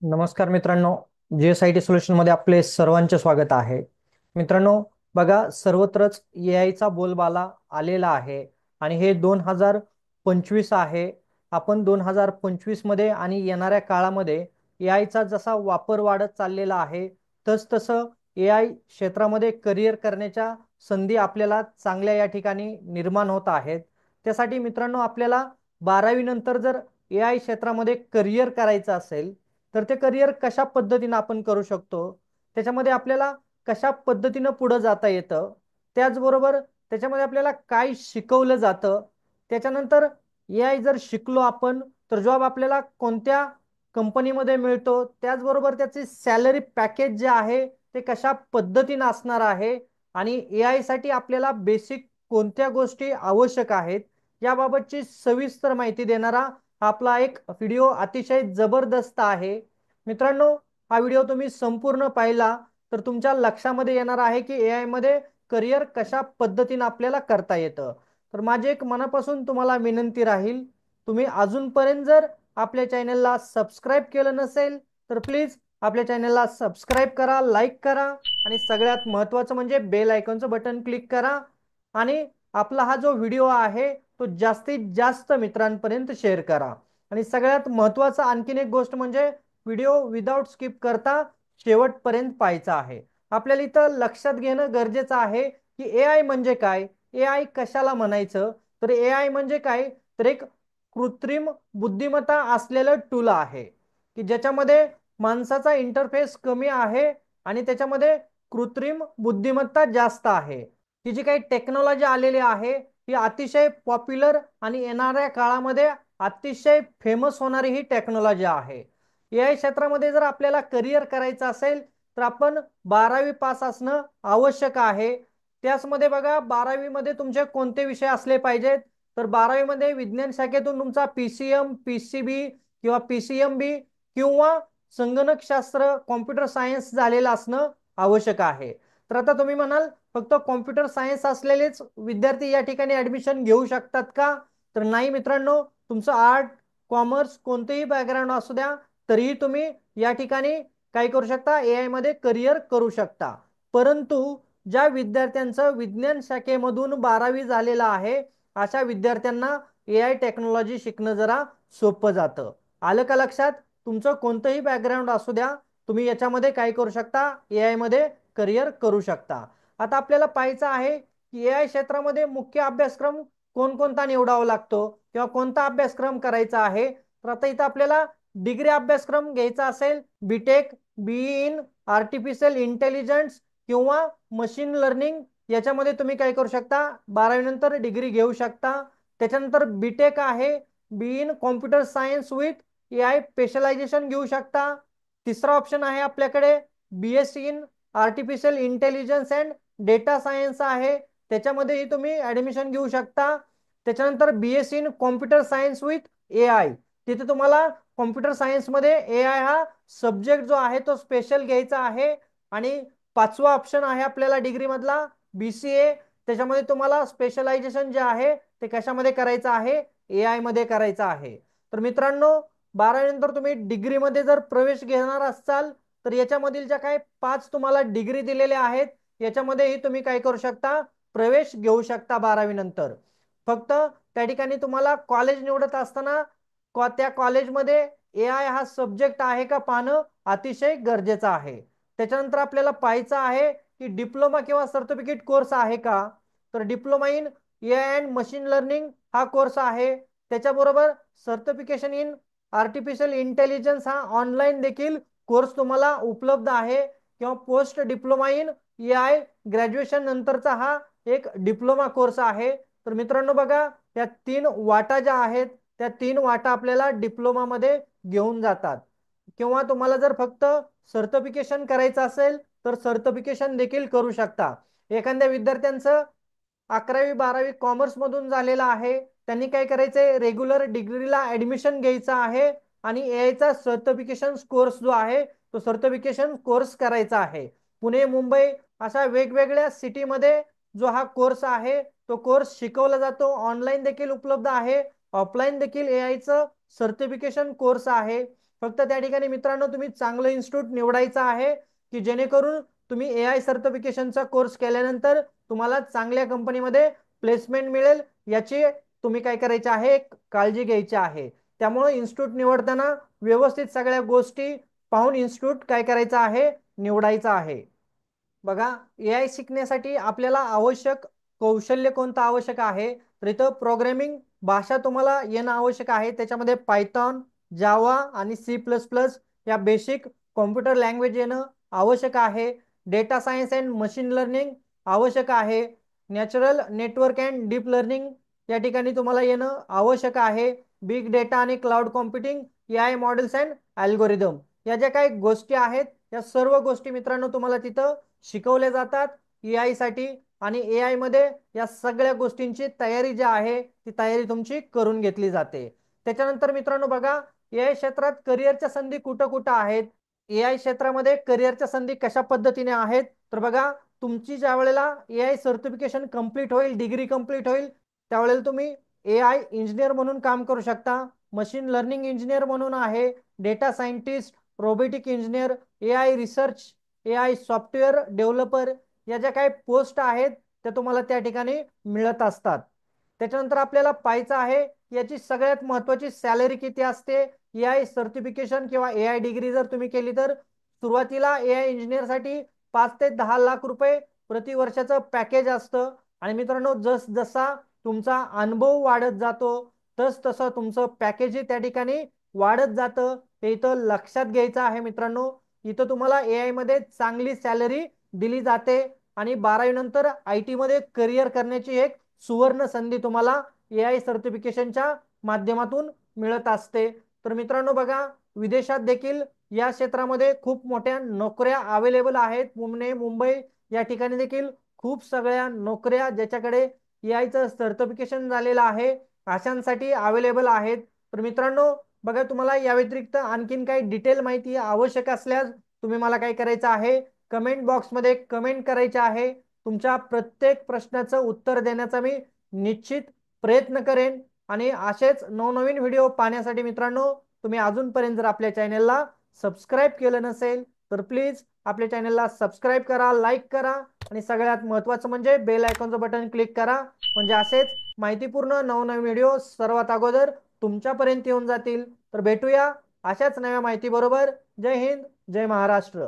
नमस्कार मित्रांनो. जीएसआयटी सोल्युशन मध्ये आपले सर्वांचे स्वागत आहे. मित्रांनो, बघा, सर्वत्रच एआयचा बोलबाला आलेला आहे आणि हे 2025 आहे. आपण 2025 मध्ये आणि येणाऱ्या काळामध्ये एआयचा जसा वापर वाढत चाललेला आहे तसतसं एआय क्षेत्रामध्ये करिअर करण्याच्या संधी आपल्याला चांगल्या या ठिकाणी निर्माण होत आहेत. त्यासाठी मित्रांनो, आपल्याला 12वी नंतर जर एआय क्षेत्रामध्ये करिअर करायचं असेल तर ते करिअर कशा पद्धतीने आपण करू शकतो, त्याच्यामध्ये आपल्याला कशा पद्धतीनं पुढे जाता येतं, त्याचबरोबर त्याच्यामध्ये आपल्याला काय शिकवलं जातं, त्याच्यानंतर एआय जर शिकलो आपण तर जॉब आपल्याला कोणत्या कंपनीमध्ये मिळतो, त्याचबरोबर त्याचे सॅलरी पॅकेज जे आहे ते कशा पद्धतीने असणार आहे आणि एआय साठी आपल्याला बेसिक कोणत्या गोष्टी आवश्यक आहेत याबाबतची सविस्तर माहिती देणारा हा आपला एक व्हिडिओ अतिशय जबरदस्त आहे. मित्रांनो, हा व्हिडिओ तुम्ही संपूर्ण पाहिला तर तुमच्या लक्षामध्ये येणार आहे की एआय मध्ये करिअर कशा पद्धतीने आपल्याला करता येतं. तर माझी एक मनापासून तुम्हाला विनंती राहील, तुम्ही अजूनपर्यंत जर आपल्या चॅनलला सबस्क्राईब केलं नसेल तर प्लीज आपल्या चॅनलला सबस्क्राईब करा, लाईक करा आणि सगळ्यात महत्त्वाचं म्हणजे बेल आयकॉनचं बटन क्लिक करा आणि आपला हा जो व्हिडिओ आहे तो जास्तीत जास्त मित्रांपर्यंत शेअर करा. आणि सगळ्यात महत्त्वाचं आणखीन एक गोष्ट म्हणजे व्हिडिओ विदाउट स्किप करता शेवटपर्यंत पाहायचा आहे. आपल्याला इथं लक्षात घेणं गरजेचं आहे की एआय म्हणजे काय, एआय कशाला म्हणायचं. तर एआय म्हणजे काय, तर एक कृत्रिम बुद्धिमत्ता असलेलं टूल आहे की ज्याच्यामध्ये माणसाचा इंटरफेस कमी आहे आणि त्याच्यामध्ये कृत्रिम बुद्धिमत्ता जास्त आहे. ही जी काही टेक्नॉलॉजी आलेली आहे ही अतिशय पॉप्युलर आणि येणाऱ्या काळामध्ये अतिशय फेमस होणारी ही टेक्नॉलॉजी आहे. एआय क्षेत्रामध्ये जर आपल्याला करिअर करायचं असेल तर आपण 12वी पास असणं आवश्यक आहे. त्याचमध्ये बघा, 12वी मध्ये तुमचे कोणते विषय असले पाहिजेत, तर 12वी मध्ये विज्ञान शाखेतून तुमचा पीसीएम, पीसीबी किंवा पीसीएमबी किंवा संगणकशास्त्र, कॉम्प्युटर सायन्स झालेलं असणं आवश्यक आहे. तर आता तुम्ही म्हणाल फक्त कॉम्प्युटर सायन्स असलेलेच विद्यार्थी या ठिकाणी ऍडमिशन घेऊ शकतात का, तर नाही मित्रांनो. तुमचं आर्ट, कॉमर्स कोणतेही बॅकग्राऊंड असू द्या तरीही तुम्ही या ठिकाणी काय करू शकता, एआय मध्ये करिअर करू शकता. परंतु ज्या विद्यार्थ्यांचं विज्ञान शाखेमधून 12वी झालेलं आहे अशा विद्यार्थ्यांना एआय टेक्नॉलॉजी शिकणं जरा सोपं जातं. आलं का लक्षात? तुमचं कोणतंही बॅकग्राऊंड असू द्या, तुम्ही याच्यामध्ये काय करू शकता, एआय मध्ये करिअर करू शकता. आता आपल्याला पाहायचं आहे की एआय क्षेत्रामध्ये मुख्य अभ्यासक्रम कोणकोणता निवडावा लागतो किंवा कोणता अभ्यासक्रम करायचा आहे. तर आता इथं आपल्याला डिग्री अभ्यासक्रम घ्यायचा असेल, BTech, BE in artificial intelligence किंवा मशीन लर्निंग, याच्यामध्ये तुम्ही काय करू शकता, 12वी नंतर डिग्री घेऊ शकता. त्याच्यानंतर बीटेक आहे, B in computer science with AI specialisation घेऊ शकता. तिसरा ऑप्शन आहे आपल्याकडे BSc in artificial intelligence and data science आहे, त्याच्यामध्येही तुम्ही ऍडमिशन घेऊ शकता. त्याच्यानंतर BSc in computer science with AI, तिथे तुम्हाला कॉम्प्युटर सायन्स मध्ये एआय हा सब्जेक्ट जो आहे तो स्पेशल घ्यायचा आहे. आणि पाचवा ऑप्शन आहे आपल्याला डिग्री मधला बीसीए, त्याच्यामध्ये तुम्हाला स्पेशलायझेशन जे आहे ते कशामध्ये करायचं आहे, एआय मध्ये करायचं आहे. तर मित्रांनो, 12वी नंतर तुम्ही डिग्री मध्ये जर प्रवेश घेणार असाल तर याच्यामधील ज्या काही 5 तुम्हाला डिग्री दिलेल्या आहेत याच्यामध्येही तुम्ही काय करू शकता, प्रवेश घेऊ शकता 12वी नंतर. फक्त त्या ठिकाणी तुम्हाला कॉलेज निवडत असताना त्या कॉलेजमध्ये एआय हा सब्जेक्ट आहे का पाहणं अतिशय गरजेचं आहे. त्याच्यानंतर आपल्याला पाहायचं आहे की डिप्लोमा किंवा सर्टिफिकेट कोर्स आहे का, तर diploma in AI and machine learning हा कोर्स आहे. त्याच्याबरोबर सर्टिफिकेशन इन आर्टिफिशियल इंटेलिजन्स हा ऑनलाईन देखील कोर्स तुम्हाला उपलब्ध आहे किंवा post diploma in AI graduation नंतरचा हा एक डिप्लोमा कोर्स आहे. तर मित्रांनो बघा, या 3 वाटा ज्या आहेत त्या 3 वाटा आपल्याला डिप्लोमा मध्ये घेऊन जातात. किंवा तुम्हाला जर फक्त सर्टिफिकेशन करायचं असेल तर सर्टिफिकेशन देखील करू शकता. एखाद्या विद्यार्थ्यांचं 11वी 12वी कॉमर्स मधून झालेलं आहे, त्यांनी काय करायचंय, रेग्युलर डिग्रीला ऍडमिशन घ्यायचं आहे आणि एआयचा सर्टिफिकेशन कोर्स जो आहे तो सर्टिफिकेशन कोर्स करायचा आहे. पुणे, मुंबई अशा वेगवेगळ्या सिटीमध्ये जो हा कोर्स आहे तो कोर्स शिकवला जातो. ऑनलाईन देखील उपलब्ध आहे, ऑफलाईन देखील एआयचं सर्टिफिकेशन कोर्स आहे. फक्त त्या ठिकाणी मित्रांनो तुम्ही चांगलं इन्स्टिट्यूट निवडायचं आहे की जेणेकरून तुम्ही AI सर्टिफिकेशनचा कोर्स केल्यानंतर तुम्हाला चांगल्या कंपनीमध्ये प्लेसमेंट मिळेल याची तुम्ही काय करायचे आहे, काळजी घ्यायची आहे. त्यामुळे इन्स्टिट्यूट निवडताना व्यवस्थित सगळ्या गोष्टी पाहून इन्स्टिट्यूट काय करायचं आहे, निवडायचं आहे. बघा, AI शिकण्यासाठी आपल्याला आवश्यक कौशल्य कोणतं आवश्यक आहे, तर इथं प्रोग्रामिंग भाषा तुम्हाला येणं आवश्यक आहे. त्याच्यामध्ये पायथॉन, जावा आणि C++ या बेसिक कॉम्प्युटर लँग्वेज येणं आवश्यक आहे. Data science and machine learning आवश्यक आहे. Natural network and deep learning या ठिकाणी तुम्हाला येणं आवश्यक आहे. बिग डेटा आणि cloud computing, AI models and algorithm या ज्या काही गोष्टी आहेत, या सर्व गोष्टी मित्रांनो तुम्हाला तिथं शिकवल्या जातात AI साठी. आणि AI मध्ये या सगळ्या गोष्टींची तयारी जी आहे ती तयारी तुमची करून घेतली जाते. त्याच्यानंतर मित्रांनो बघा, AI क्षेत्रात करिअरच्या संधी कुठं कुठं आहेत, AI क्षेत्रामध्ये करिअरच्या संधी कशा पद्धतीने आहेत, तर बघा, तुमची ज्या वेळेला AI सर्टिफिकेशन कंप्लीट होईल, डिग्री कंप्लीट होईल, त्यावेळेला तुम्ही AI इंजिनियर म्हणून काम करू शकता. मशीन लर्निंग इंजिनियर म्हणून आहे, data scientist, robotic engineer, AI research, AI software developer या ज्या काही पोस्ट आहेत त्या तुम्हाला त्या ठिकाणी मिळत असतात. त्याच्यानंतर आपल्याला पाहायचं आहे याची सगळ्यात महत्त्वाची सॅलरी किती असते. AI सर्टिफिकेशन किंवा AI डिग्री जर तुम्ही केली तर सुरुवातीला AI इंजिनियरसाठी 5 ते 10 लाख रुपये प्रति वर्षाचं पॅकेज असतं. आणि मित्रांनो, जसा तुमचा अनुभव वाढत जातो तसं तुमचं पॅकेज त्या ठिकाणी वाढत जातं. हे इथं लक्षात घ्यायचं आहे मित्रांनो. इथं तुम्हाला AI मध्ये चांगली सॅलरी दिली जाते आणि 12वी नंतर IT मध्ये करिअर करण्याची एक सुवर्ण संधी तुम्हाला AI सर्टिफिकेशनच्या माध्यमातून मिळत असते. तर मित्रांनो बघा, विदेशात देखील या क्षेत्रामध्ये खूप मोठ्या नोकऱ्या अवेलेबल आहेत. पुणे, मुंबई या ठिकाणी देखील खूप सगळ्या नोकऱ्या ज्याच्याकडे AI सर्टिफिकेशन झालेलं आहे अशांसाठी अवेलेबल आहेत. तर मित्रांनो बघा, तुम्हाला या व्यतिरिक्त आणखीन काही डिटेल माहिती आवश्यक असल्यास तुम्ही मला काय करायचं आहे, कमेंट बॉक्समध्ये कमेंट करायचे आहे. तुमच्या प्रत्येक प्रश्नाचं उत्तर देण्याचा मी निश्चित प्रयत्न करेन. आणि असेच नवनवीन व्हिडिओ पाहण्यासाठी मित्रांनो, तुम्ही अजूनपर्यंत जर आपल्या चॅनलला सबस्क्राईब केलं नसेल तर प्लीज आपल्या चॅनलला सबस्क्राईब करा, लाईक करा आणि सगळ्यात महत्त्वाचं म्हणजे बेल आयकॉनचं बटन क्लिक करा. म्हणजे असेच माहितीपूर्ण नवनवीन व्हिडिओ सर्वात अगोदर तुमच्यापर्यंत येऊन जातील. तर भेटूया अशाच नव्या माहिती बरोबर. जय हिंद, जय महाराष्ट्र.